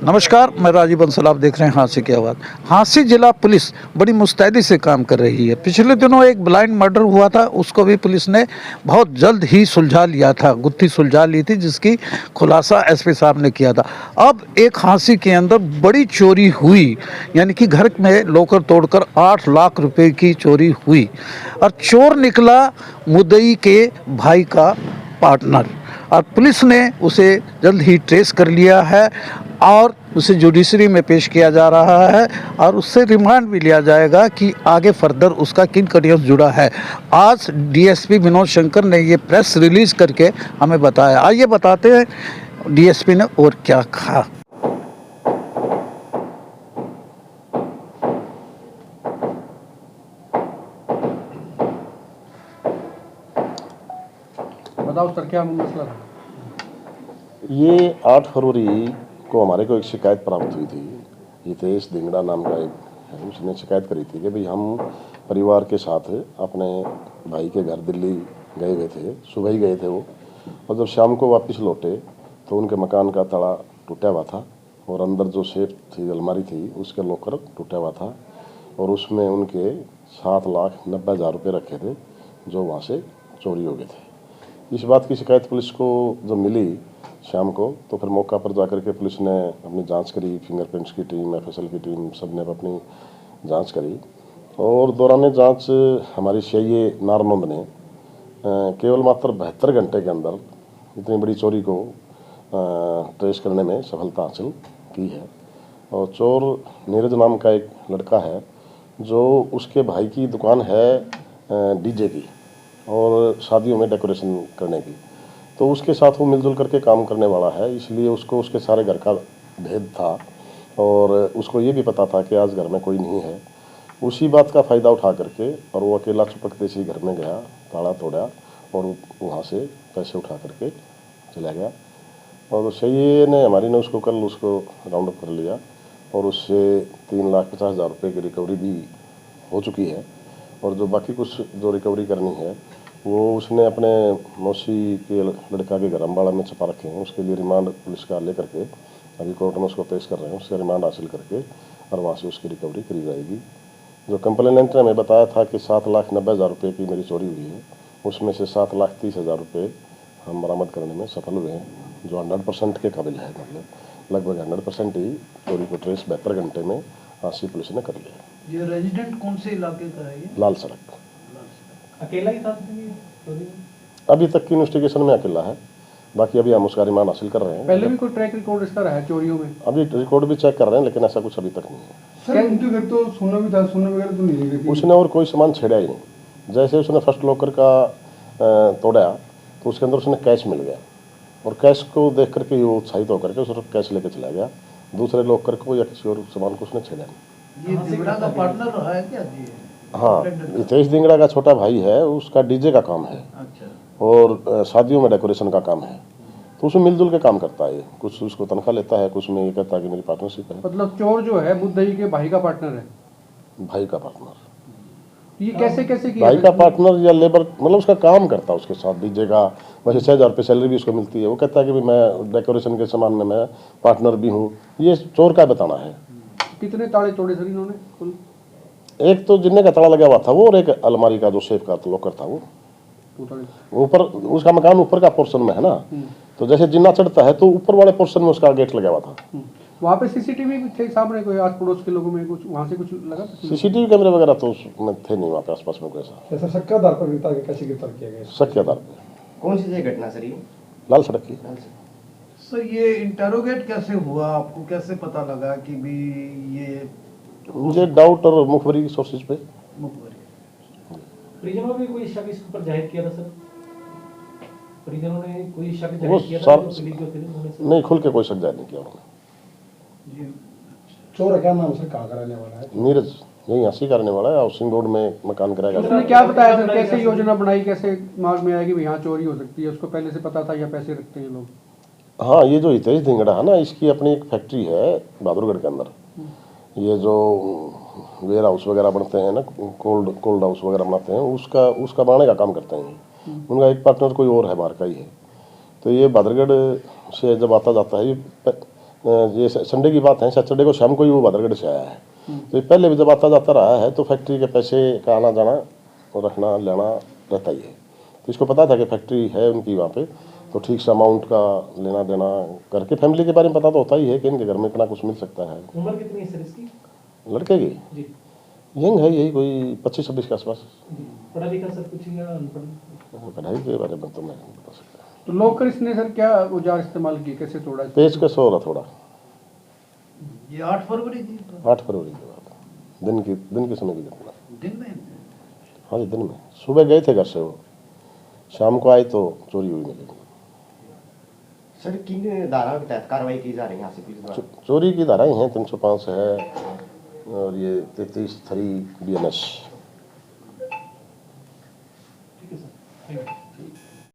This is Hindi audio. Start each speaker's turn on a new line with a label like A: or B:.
A: नमस्कार, मैं राजीव बंसल। आप देख रहे हैं हाँसी की आवाज़। हाँसी जिला पुलिस बड़ी मुस्तैदी से काम कर रही है। पिछले दिनों एक ब्लाइंड मर्डर हुआ था, उसको भी पुलिस ने बहुत जल्द ही सुलझा लिया था, गुत्थी सुलझा ली थी, जिसकी खुलासा एसपी साहब ने किया था। अब एक हाँसी के अंदर बड़ी चोरी हुई, यानी कि घर में लॉकर तोड़कर 8 लाख रुपए की चोरी हुई और चोर निकला मुद्दई के भाई का पार्टनर, और पुलिस ने उसे जल्द ही ट्रेस कर लिया है और उसे जुडिशरी में पेश किया जा रहा है और उससे रिमांड भी लिया जाएगा कि आगे फर्दर उसका किन कड़ियों से जुड़ा है। आज डीएसपी विनोद शंकर ने ये प्रेस रिलीज करके हमें बताया। आइए बताते हैं डीएसपी ने और क्या कहा।
B: बताओ सर, क्या मसला था?
C: ये 8 फरवरी को हमारे को एक शिकायत प्राप्त हुई थी। हितेश दिंगड़ा नाम का एक है, उसने शिकायत करी थी कि भाई हम परिवार के साथ अपने भाई के घर दिल्ली गए हुए थे। सुबह ही गए थे वो, और जब शाम को वापस लौटे तो उनके मकान का ताला टूटा हुआ था और अंदर जो सेफ थी, अलमारी थी, उसके लॉकर टूटा हुआ था और उसमें उनके 7,90,000 रुपये रखे थे जो वहाँ से चोरी हो गए थे। इस बात की शिकायत पुलिस को जब मिली शाम को, तो फिर मौका पर जाकर के पुलिस ने अपनी जांच करी। फिंगरप्रिंट्स की टीम, एफएसएल की टीम, सब ने अपनी जांच करी और दौरान जांच हमारी सीआईए नारनौंद ने केवल मात्र 72 घंटे के अंदर इतनी बड़ी चोरी को ट्रेस करने में सफलता हासिल की है। और चोर नीरज नाम का एक लड़का है जो उसके भाई की दुकान है डीजे की और शादियों में डेकोरेशन करने की, तो उसके साथ वो मिलजुल करके काम करने वाला है, इसलिए उसको उसके सारे घर का भेद था और उसको ये भी पता था कि आज घर में कोई नहीं है। उसी बात का फ़ायदा उठा करके और वो अकेला चुपकते से घर में गया, ताला तोड़ा और वहाँ से पैसे उठा करके चला गया। और सीआईए ने हमारी ने उसको कल उसको राउंड अप कर लिया और उससे 3,50,000 रुपये की रिकवरी भी हो चुकी है। और जो बाकी कुछ जो रिकवरी करनी है वो उसने अपने मौसी के लड़का के घर अम्बाड़ा में छुपा रखे हैं। उसके लिए रिमांड पुलिस का लेकर के अभी कोर्ट में उसको पेश कर रहे हैं। उससे रिमांड हासिल करके और वहाँ से उसकी रिकवरी करी जाएगी। जो कंप्लेनेंट ने हमें बताया था कि 7,90,000 रुपये की मेरी चोरी हुई है, उसमें से 7,30,000 रुपये हम बरामद करने में सफल हुए हैं, जो 100% के काबिल है। मतलब लगभग 100% ही चोरी को ट्रेस 72 घंटे में हाँसी पुलिस ने कर लिया।
A: ये रेजिडेंट कौन से इलाके का है?
C: लाल सड़क।
B: अकेला ही था?
C: अभी तक की इन्वेस्टिगेशन में अकेला है, बाकी अभी हम उसका रिमांड हासिल कर रहे हैं।
B: पहले भी कोई ट्रैक रिकॉर्ड इसका रहा है चोरियों में?
C: अभी रिकॉर्ड भी चेक कर रहे हैं, लेकिन ऐसा कुछ अभी तक नहीं है।
D: सर उनके घर तो सोना भी था, सोना वगैरह तो नहीं लगी?
C: उसने और कोई सामान छेड़ा ही नहीं। जैसे उसने फर्स्ट लॉकर का तोड़ा तो उसके अंदर उसने कैश मिल गया और कैश को देख करके ही वो उत्साहित होकर के उसने कैश लेके चला गया। दूसरे लॉकर को या किसी और सामान को उसने छेड़ा नहीं।
A: ये दिंगड़ा का पार्टनर रहा है क्या जी?
C: हाँ, हितेश दिंगड़ा का छोटा भाई है, उसका डीजे का काम है।
A: अच्छा।
C: और शादियों में डेकोरेशन का काम है, तो उसमें मिलजुल के काम करता है। कुछ उसको तनख्वाह लेता है, कुछ में ये कहता है कि मेरी पार्टनरशिप है।
B: मतलब चोर जो है मुद्दई के भाई का पार्टनर है?
C: भाई का पार्टनर।
B: ये कैसे कैसे किया?
C: भाई का पार्टनर या लेबर, मतलब उसका काम करता है उसके साथ डीजे का। वैसे 6,000 रुपये सैलरी भी उसको मिलती है। वो कहता है कि भाई मैं डेकोरेशन के सामान में मैं पार्टनर भी हूँ। ये चोर का बताना है।
B: कितने ताले तोड़े सर इन्होंने कुल?
C: एक तो जिन्ने का ताला लगा हुआ था वो, और एक अलमारी का जो सेफ का लॉकर था वो। ऊपर उसका मकान ऊपर का पोर्शन में है ना, तो जैसे जिन्ना चढ़ता है तो ऊपर वाले पोर्शन में उसका गेट लगा हुआ था।
B: वहाँ पे सीसीटीवी थे सामने? कोई आस पड़ोस के लोगों में कुछ वहाँ से कुछ लगा?
C: सीसीटीवी कैमरे वगैरह तो उसमें थे नहीं वहाँ पे आसपास में कोई ऐसा।
D: ऐसा शक के आधार पर गिरफ्तार कैसे गिरफ्तार किया गया?
C: शक के आधार पर।
E: कौन सी जगह घटना सर ये?
C: लाल सड़क की।
A: सर ये इंटरोगेट कैसे हुआ? आपको कैसे पता लगा कि भी ये
C: मुझे डाउट और मुखबरी सोर्सेज पे।
F: परिजनों ने कोई शक इसके ऊपर जाहिर किया था सर? परिजनों ने कोई शक
C: वो
F: जाहिर किया था?
C: नहीं, खुल के कोई शक जाहिर नहीं किया उन्होंने।
D: चोर क्या नाम सर, कहाँ का रहने वाला है?
C: नीरज यही हाँसी करने वाला है, हाउसिंग रोड में मकान कराएगा।
B: उसने क्या बताया सर, कैसे योजना बनाई, कैसे दिमाग में आया कि यहाँ चोरी हो सकती है? उसको पहले से पता था या पैसे रखते हैं लोग?
C: हाँ, ये जो हितेश दिंगड़ा है ना, इसकी अपनी एक फैक्ट्री है बहादुरगढ़ के अंदर। ये जो वेयर हाउस वगैरह बनते हैं ना, कोल्ड हाउस वगैरह बनाते हैं, उसका बनाने का काम करते हैं। उनका एक पार्टनर कोई और है, बाहर का ही है। तो ये बहादुरगढ़ से जब आता जाता है, ये ये संडे की बात है, सैटरडे को शाम को ही वो बदरगढ़ से आया है। तो ये पहले भी जब आता जाता रहा है तो फैक्ट्री के पैसे का आना जाना और रखना लेना रहता ही है। तो इसको पता था कि फैक्ट्री है उनकी वहाँ पे, तो ठीक से अमाउंट का लेना देना करके फैमिली के बारे में पता तो होता ही है कि इनके घर में इतना कुछ मिल सकता है।
F: उम्र कितनी है सर इसकी?
C: लड़के की
F: जी
C: यंग है, यही कोई 25-26 के आसपास।
F: जी। पढ़ा लिखा सब कुछ या अनपढ़?
C: पढ़ाई के बारे में तो मैं नहीं बता सकता।
B: तो लोकल इसने सर क्या औजार इस्तेमाल किए, कैसे तोड़ा?
C: पेचकस हो रहा थोड़ा।
E: ये 8 फरवरी थी
C: 8 फरवरी के बाद दिन के समय की घटना।
E: दिन में।
C: हाँ जी, दिन में सुबह गए थे घर से, वो शाम को आए तो चोरी हुई मिली।
G: सर किन धाराओं के तहत कार्रवाई की जा रही है यहाँ से पुलिस द्वारा?
C: चोरी की धाराएं हैं 305 है और ये 33(3) BNS।
F: ठीक है सर, थैंक यू।